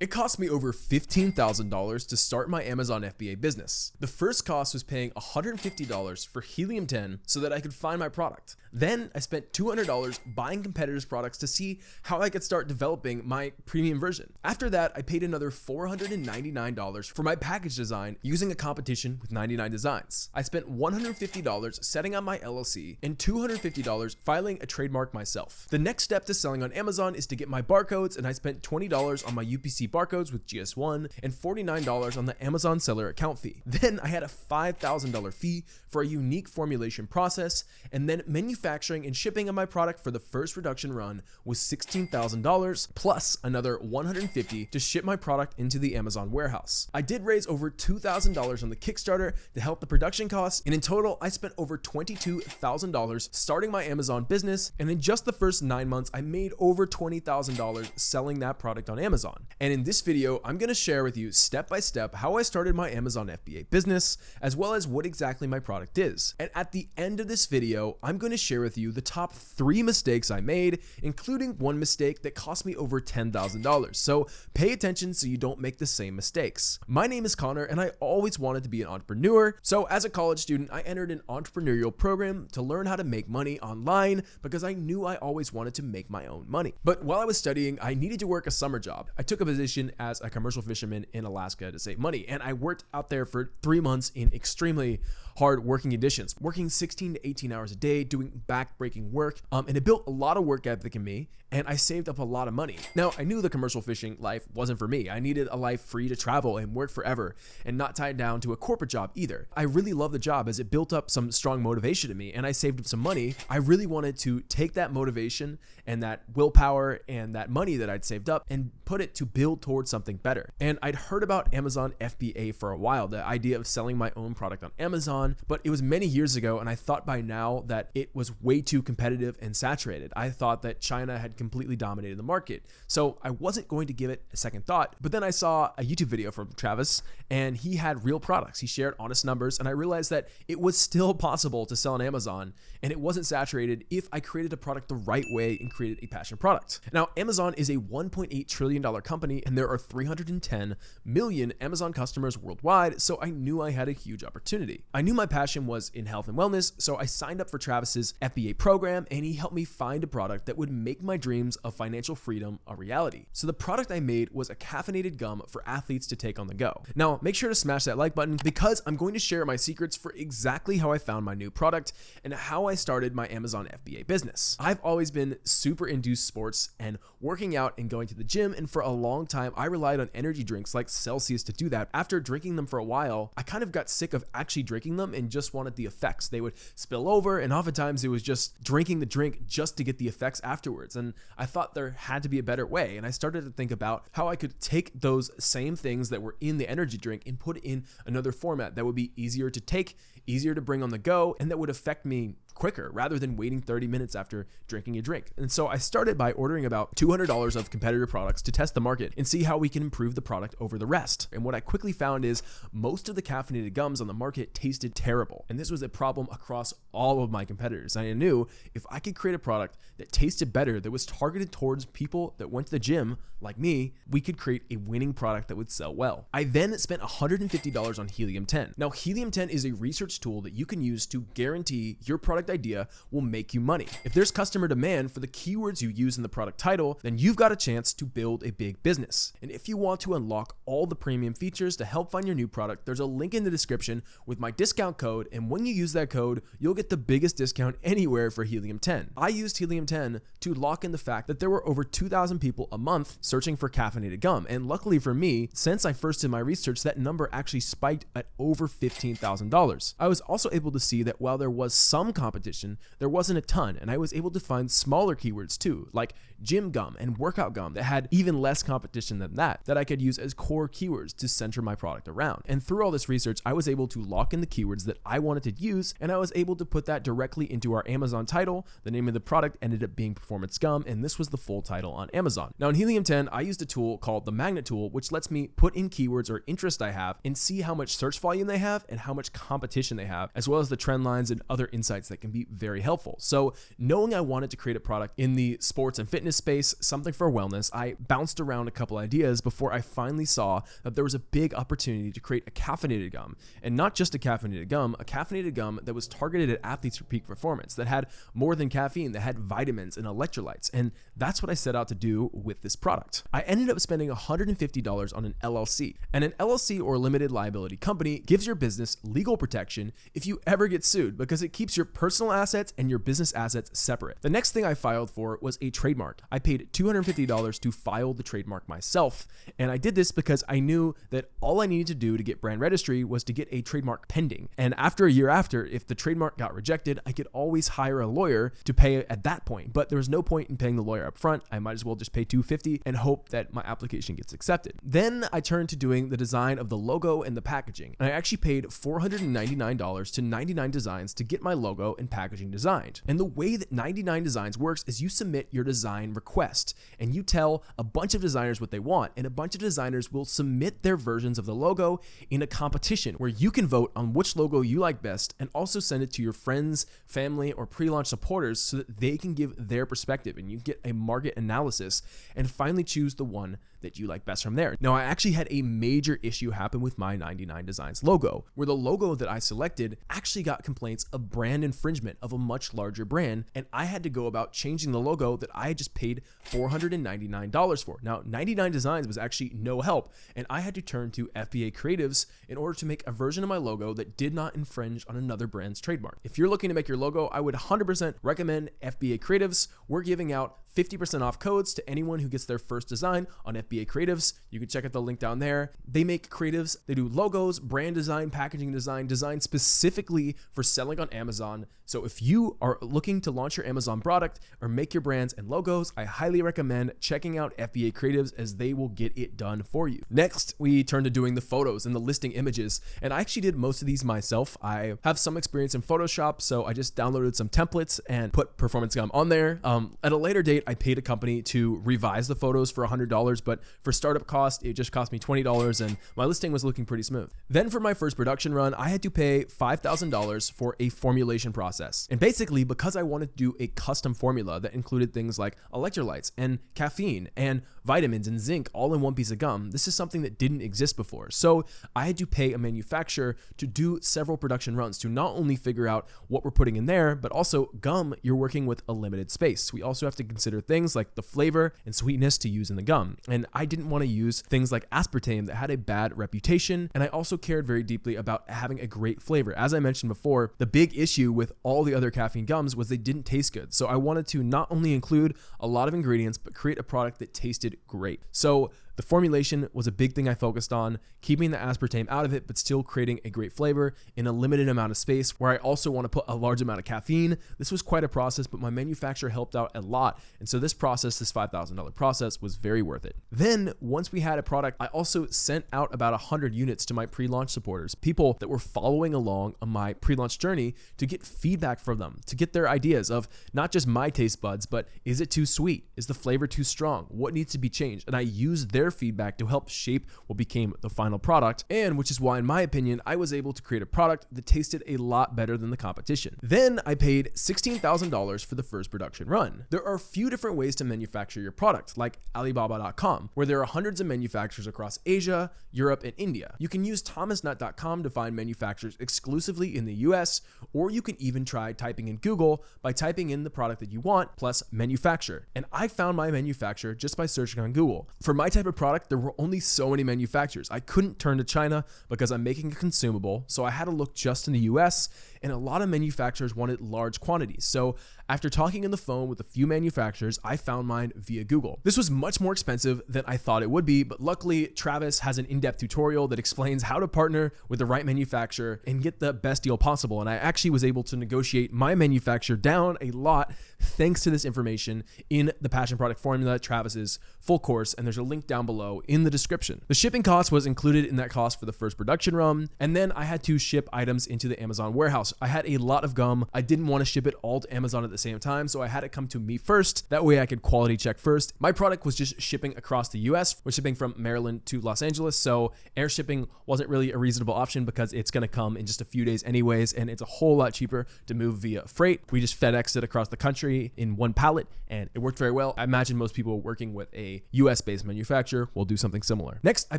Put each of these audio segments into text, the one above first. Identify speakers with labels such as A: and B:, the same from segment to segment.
A: It cost me over $15,000 to start my Amazon FBA business. The first cost was paying $150 for helium-10 so that I could find my product. Then I spent $200 buying competitors' products to see how I could start developing my premium version. After that, I paid another $499 for my package design using a competition with 99 designs. I spent $150 setting up my LLC and $250 filing a trademark myself. The next step to selling on Amazon is to get my barcodes, and I spent $20 on my UPC barcodes with GS1 and $49 on the Amazon seller account fee. Then I had a $5,000 fee for a unique formulation process, and then manufacturing and shipping of my product for the first production run was $16,000 plus another $150 to ship my product into the Amazon warehouse. I did raise over $2,000 on the Kickstarter to help the production costs, and in total I spent over $22,000 starting my Amazon business, and in just the first 9 months I made over $20,000 selling that product on Amazon. And in this video, I'm going to share with you step by step how I started my Amazon FBA business, as well as what exactly my product is. And at the end of this video, I'm going to share with you the top 3 mistakes I made, including one mistake that cost me over $10,000. So pay attention so you don't make the same mistakes. My name is Connor, and I always wanted to be an entrepreneur. So as a college student, I entered an entrepreneurial program to learn how to make money online because I knew I always wanted to make my own money. But while I was studying, I needed to work a summer job. I took a position as a commercial fisherman in Alaska to save money, and I worked out there for 3 months in extremely hard working conditions, working 16 to 18 hours a day, doing back-breaking work, and it built a lot of work ethic in me, and I saved up a lot of money. Now, I knew the commercial fishing life wasn't for me. I needed a life free to travel and work forever and not tied down to a corporate job either. I really loved the job as it built up some strong motivation in me, and I saved up some money. I really wanted to take that motivation and that willpower and that money that I'd saved up and put it to build towards something better. And I'd heard about Amazon FBA for a while, the idea of selling my own product on Amazon, but it was many years ago, and I thought by now that it was way too competitive and saturated. I thought that China had completely dominated the market, so I wasn't going to give it a second thought. But then I saw a YouTube video from Travis, and he had real products. He shared honest numbers, and I realized that it was still possible to sell on Amazon, and it wasn't saturated if I created a product the right way and created a passion product. Now, Amazon is a $1.8 trillion company, and there are 310 million Amazon customers worldwide, so I knew I had a huge opportunity. I knew my passion was in health and wellness, so I signed up for Travis's FBA program, and he helped me find a product that would make my dreams of financial freedom a reality. So the product I made was a caffeinated gum for athletes to take on the go. Now, make sure to smash that like button because I'm going to share my secrets for exactly how I found my new product and how I started my Amazon FBA business. I've always been super into sports and working out and going to the gym, and for a long time I relied on energy drinks like Celsius to do that. After drinking them for a while, I kind of got sick of actually drinking them and just wanted the effects. They would spill over, and oftentimes it was just drinking the drink just to get the effects afterwards. And I thought there had to be a better way, and I started to think about how I could take those same things that were in the energy drink and put it in another format that would be easier to take, easier to bring on the go, and that would affect me quicker rather than waiting 30 minutes after drinking a drink. And so I started by ordering about $200 of competitor products to test the market and see how we can improve the product over the rest. And what I quickly found is most of the caffeinated gums on the market tasted terrible. And this was a problem across all of my competitors. And I knew if I could create a product that tasted better, that was targeted towards people that went to the gym like me, we could create a winning product that would sell well. I then spent $150 on helium-10. Now, helium-10 is a research tool that you can use to guarantee your product idea will make you money. If there's customer demand for the keywords you use in the product title, then you've got a chance to build a big business. And if you want to unlock all the premium features to help find your new product, there's a link in the description with my discount code, and when you use that code, you'll get the biggest discount anywhere for helium-10. I used helium-10 to lock in the fact that there were over 2,000 people a month searching for caffeinated gum, and luckily for me, since I first did my research, that number actually spiked at over $15,000. I was also able to see that while there was some competition, there wasn't a ton, and I was able to find smaller keywords too, like gym gum and workout gum that had even less competition than that I could use as core keywords to center my product around. And through all this research, I was able to lock in the keywords that I wanted to use, and I was able to put that directly into our Amazon title. The name of the product ended up being Performance Gum, and this was the full title on Amazon. Now in helium-10, I used a tool called the Magnet tool, which lets me put in keywords or interest I have and see how much search volume they have and how much competition they have, as well as the trend lines and other insights that that can be very helpful. So knowing I wanted to create a product in the sports and fitness space, something for wellness, I bounced around a couple ideas before I finally saw that there was a big opportunity to create a caffeinated gum. And not just a caffeinated gum that was targeted at athletes for peak performance, that had more than caffeine, that had vitamins and electrolytes. And that's what I set out to do with this product. I ended up spending $150 on an LLC. And an LLC, or limited liability company, gives your business legal protection if you ever get sued, because it keeps your personal assets and your business assets separate. The next thing I filed for was a trademark. I paid $250 to file the trademark myself. And I did this because I knew that all I needed to do to get brand registry was to get a trademark pending. And after a year after, if the trademark got rejected, I could always hire a lawyer to pay at that point. But there was no point in paying the lawyer up front. I might as well just pay $250 and hope that my application gets accepted. Then I turned to doing the design of the logo and the packaging. And I actually paid $499 to 99 Designs to get my logo and packaging designed. And the way that 99 Designs works is you submit your design request and you tell a bunch of designers what they want, and a bunch of designers will submit their versions of the logo in a competition where you can vote on which logo you like best and also send it to your friends, family, or pre-launch supporters so that they can give their perspective and you get a market analysis and finally choose the one that you like best from there. Now, I actually had a major issue happen with my 99 Designs logo, where the logo that I selected actually got complaints of brand infringement of a much larger brand, and I had to go about changing the logo that I had just paid $499 for. Now, 99 Designs was actually no help, and I had to turn to FBA Creatives in order to make a version of my logo that did not infringe on another brand's trademark. If you're looking to make your logo, I would 100% recommend FBA Creatives. We're giving out 50% off codes to anyone who gets their first design on FBA Creatives. You can check out the link down there. They make creatives. They do logos, brand design, packaging design specifically for selling on Amazon. So if you are looking to launch your Amazon product or make your brands and logos, I highly recommend checking out FBA Creatives, as they will get it done for you. Next, we turn to doing the photos and the listing images. And I actually did most of these myself. I have some experience in Photoshop, so I just downloaded some templates and put Performance Gum on there. At a later date, I paid a company to revise the photos for $100, but for startup cost, it just cost me $20, and my listing was looking pretty smooth. Then for my first production run, I had to pay $5,000 for a formulation process. And basically, because I wanted to do a custom formula that included things like electrolytes and caffeine and vitamins and zinc all in one piece of gum, this is something that didn't exist before. So I had to pay a manufacturer to do several production runs to not only figure out what we're putting in there, but also gum, you're working with a limited space. We also have to consider things like the flavor and sweetness to use in the gum. And I didn't want to use things like aspartame that had a bad reputation. And I also cared very deeply about having a great flavor. As I mentioned before, the big issue with all the other caffeine gums was they didn't taste good. So I wanted to not only include a lot of ingredients, but create a product that tasted great. So the formulation was a big thing I focused on, keeping the aspartame out of it, but still creating a great flavor in a limited amount of space where I also want to put a large amount of caffeine. This was quite a process, but my manufacturer helped out a lot. And so this $5,000 process was very worth it. Then once we had a product, I also sent out about 100 units to my pre-launch supporters, people that were following along on my pre-launch journey, to get feedback from them, to get their ideas of not just my taste buds, but is it too sweet? Is the flavor too strong? What needs to be changed? And I used their feedback to help shape what became the final product, and which is why, in my opinion, I was able to create a product that tasted a lot better than the competition. Then I paid $16,000 for the first production run. There are a few different ways to manufacture your product, like Alibaba.com, where there are hundreds of manufacturers across Asia, Europe, and India. You can use thomasnut.com to find manufacturers exclusively in the US, or you can even try typing in Google by typing in the product that you want plus manufacturer. And I found my manufacturer just by searching on Google. For my type of product, there were only so many manufacturers. I couldn't turn to China because I'm making a consumable, so I had to look just in the US, and a lot of manufacturers wanted large quantities. So after talking on the phone with a few manufacturers, I found mine via Google. This was much more expensive than I thought it would be, but luckily Travis has an in-depth tutorial that explains how to partner with the right manufacturer and get the best deal possible. And I actually was able to negotiate my manufacturer down a lot thanks to this information in the Passion Product Formula, Travis's full course, and there's a link down below in the description. The shipping cost was included in that cost for the first production run, and then I had to ship items into the Amazon warehouse. I had a lot of gum. I didn't want to ship it all to Amazon at the same time, so I had it come to me first. That way I could quality check first. My product was just shipping across the US. We're shipping from Maryland to Los Angeles, so air shipping wasn't really a reasonable option because it's going to come in just a few days anyways, and it's a whole lot cheaper to move via freight. We just FedExed it across the country in one pallet, and it worked very well. I imagine most people working with a US-based manufacturer will do something similar. Next, I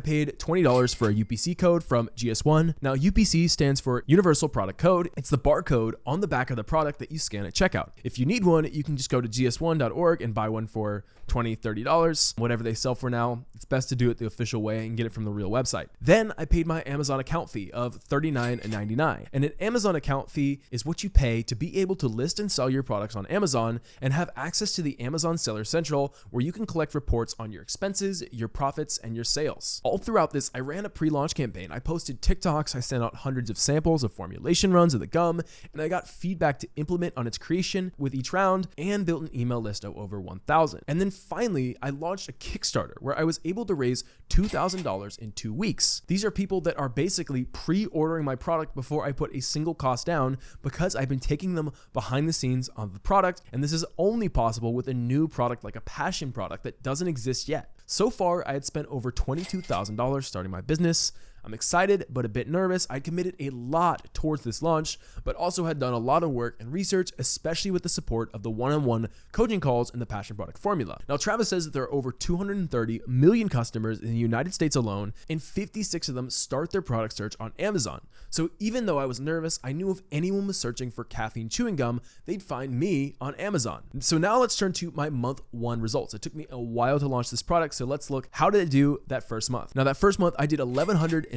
A: paid $20 for a UPC code from GS1. Now, UPC stands for Universal Product Code. It's the barcode on the back of the product that you scan at checkout. If you need one, you can just go to gs1.org and buy one for $20, $30, whatever they sell for now. It's best to do it the official way and get it from the real website. Then I paid my Amazon account fee of $39.99. And an Amazon account fee is what you pay to be able to list and sell your products on Amazon and have access to the Amazon Seller Central, where you can collect reports on your expenses, your profits, and your sales. All throughout this, I ran a pre-launch campaign. I posted TikToks, I sent out hundreds of samples of formulation runs of the gum, and I got feedback to implement on its creation with each round, and built an email list of over 1,000. And then finally, I launched a Kickstarter where I was able to raise $2,000 in 2 weeks. These are people that are basically pre-ordering my product before I put a single cost down, because I've been taking them behind the scenes on the product, and this is only possible with a new product like a passion product that doesn't exist yet. So far, I had spent over $22,000 starting my business. I'm excited, but a bit nervous. I committed a lot towards this launch, but also had done a lot of work and research, especially with the support of the one-on-one coaching calls and the passion product formula. Now, Travis says that there are over 230 million customers in the United States alone, and 56 of them start their product search on Amazon. So even though I was nervous, I knew if anyone was searching for caffeine chewing gum, they'd find me on Amazon. So now let's turn to my month 1 results. It took me a while to launch this product, so let's look, how did it do that first month? Now, that first month, I did $1,149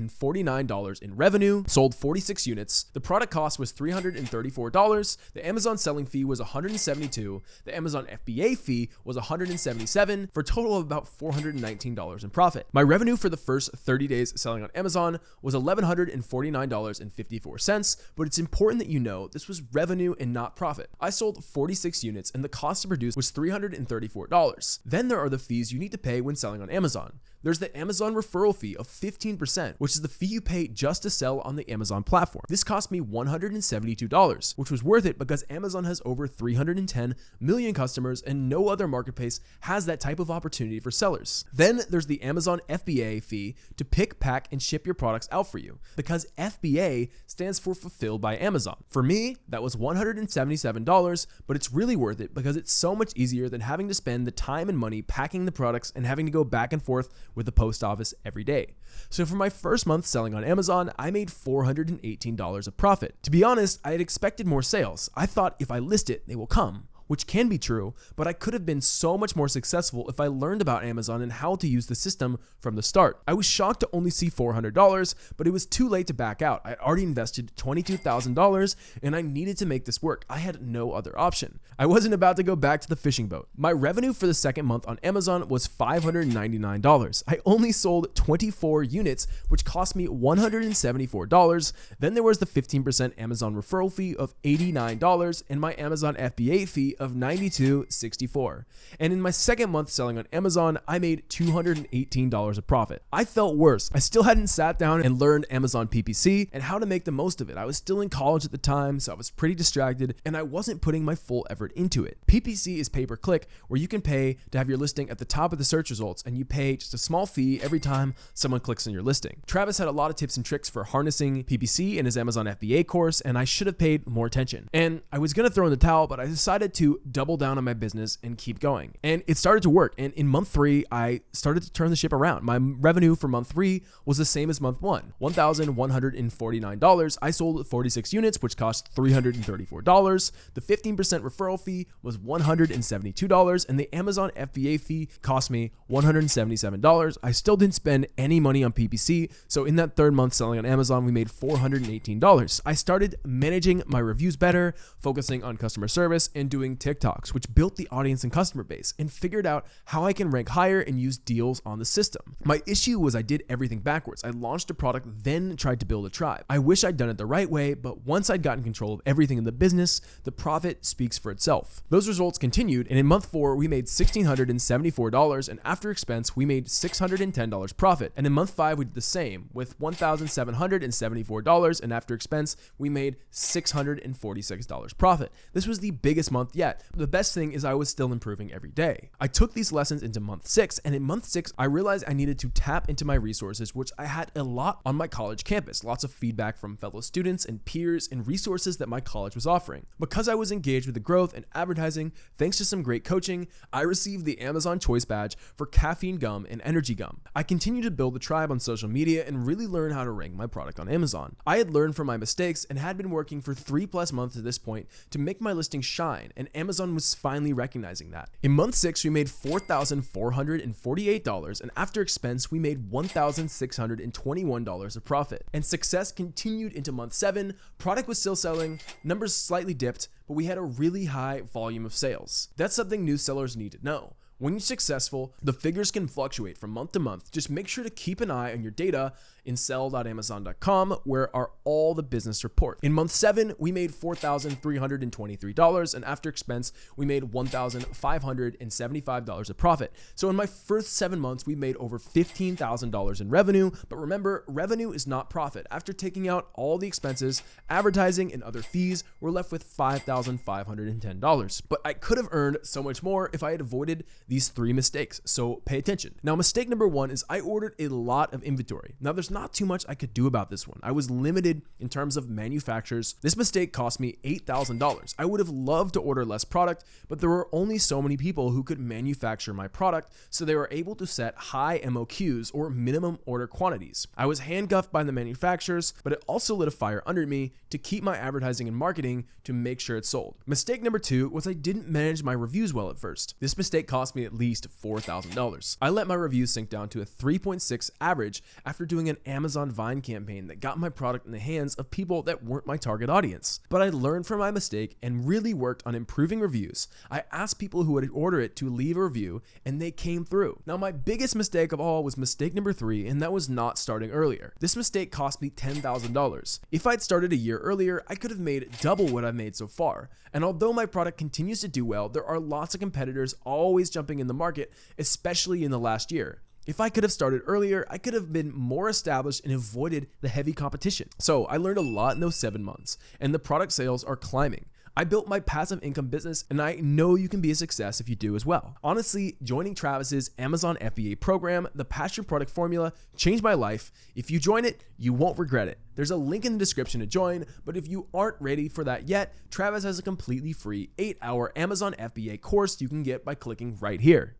A: in revenue, sold 46 units. The product cost was $334. The Amazon selling fee was $172. The Amazon FBA fee was $177, for a total of about $419 in profit. My revenue for the first 30 days selling on Amazon was $1,149.54, but it's important that you know this was revenue and not profit. I sold 46 units and the cost to produce was $334. Then there are the fees you need to pay when selling on Amazon. There's the Amazon referral fee of 15%, which is the fee you pay just to sell on the Amazon platform. This cost me $172, which was worth it because Amazon has over 310 million customers and no other marketplace has that type of opportunity for sellers. Then there's the Amazon FBA fee to pick, pack, and ship your products out for you, because FBA stands for Fulfilled by Amazon. For me, that was $177, but it's really worth it because it's so much easier than having to spend the time and money packing the products and having to go back and forth with the post office every day. So for my first month selling on Amazon, I made $418 of profit. To be honest, I had expected more sales. I thought if I list it, they will come, which can be true, but I could have been so much more successful if I learned about Amazon and how to use the system from the start. I was shocked to only see $400, but it was too late to back out. I had already invested $22,000 and I needed to make this work. I had no other option. I wasn't about to go back to the fishing boat. My revenue for the second month on Amazon was $599. I only sold 24 units, which cost me $174. Then there was the 15% Amazon referral fee of $89 and my Amazon FBA fee of $92.64. And in my second month selling on Amazon, I made $218 of profit. I felt worse. I still hadn't sat down and learned Amazon PPC and how to make the most of it. I was still in college at the time, so I was pretty distracted and I wasn't putting my full effort into it. PPC is pay-per-click, where you can pay to have your listing at the top of the search results, and you pay just a small fee every time someone clicks on your listing. Travis had a lot of tips and tricks for harnessing PPC in his Amazon FBA course, and I should have paid more attention. And I was going to throw in the towel, but I decided to double down on my business and keep going. And it started to work. And in month 3, I started to turn the ship around. My revenue for month 3 was the same as month 1, $1,149. I sold 46 units, which cost $334. The 15% referral fee was $172, and the Amazon FBA fee cost me $177. I still didn't spend any money on PPC, so in that third month selling on Amazon, we made $418. I started managing my reviews better, focusing on customer service, and doing TikToks, which built the audience and customer base, and figured out how I can rank higher and use deals on the system. My issue was I did everything backwards. I launched a product, then tried to build a tribe. I wish I'd done it the right way, but once I'd gotten control of everything in the business, the profit speaks for itself. Those results continued, and in month 4, we made $1,674, and after expense, we made $610 profit. And in month 5, we did the same, with $1,774, and after expense, we made $646 profit. This was the biggest month yet. yet. The best thing is I was still improving every day. I took these lessons into month 6, and in month 6, I realized I needed to tap into my resources, which I had a lot on my college campus. Lots of feedback from fellow students and peers and resources that my college was offering. Because I was engaged with the growth and advertising, thanks to some great coaching, I received the Amazon Choice Badge for caffeine gum and energy gum. I continued to build the tribe on social media and really learn how to rank my product on Amazon. I had learned from my mistakes and had been working for 3+ months at this point to make my listing shine, and Amazon was finally recognizing that. In month 6, we made $4,448, and after expense, we made $1,621 of profit. And success continued into month 7. Product was still selling, numbers slightly dipped, but we had a really high volume of sales. That's something new sellers need to know. When you're successful, the figures can fluctuate from month to month. Just make sure to keep an eye on your data in sell.amazon.com, where are all the business reports. In month 7, we made $4,323, and after expense, we made $1,575 of profit. So in my first 7 months, we made over $15,000 in revenue. But remember, revenue is not profit. After taking out all the expenses, advertising, and other fees, we're left with $5,510. But I could have earned so much more if I had avoided these 3 mistakes. So pay attention. Now, mistake number 1 is I ordered a lot of inventory. Now, there's not too much I could do about this one. I was limited in terms of manufacturers. This mistake cost me $8,000. I would have loved to order less product, but there were only so many people who could manufacture my product, so they were able to set high MOQs, or minimum order quantities. I was handcuffed by the manufacturers, but it also lit a fire under me to keep my advertising and marketing to make sure it sold. Mistake number 2 was I didn't manage my reviews well at first. This mistake cost me at least $4,000. I let my reviews sink down to a 3.6 average after doing an Amazon Vine campaign that got my product in the hands of people that weren't my target audience. But I learned from my mistake and really worked on improving reviews. I asked people who would order it to leave a review, and they came through. Now, my biggest mistake of all was mistake number 3, and that was not starting earlier. This mistake cost me $10,000. If I'd started a year earlier, I could have made double what I've made so far. And although my product continues to do well, there are lots of competitors always jumping in the market, especially in the last year. If I could have started earlier, I could have been more established and avoided the heavy competition. So I learned a lot in those 7 months, and the product sales are climbing. I built my passive income business, and I know you can be a success if you do as well. Honestly, joining Travis's Amazon FBA program, the Passion Product Formula, changed my life. If you join it, you won't regret it. There's a link in the description to join, but if you aren't ready for that yet, Travis has a completely free 8-hour Amazon FBA course you can get by clicking right here.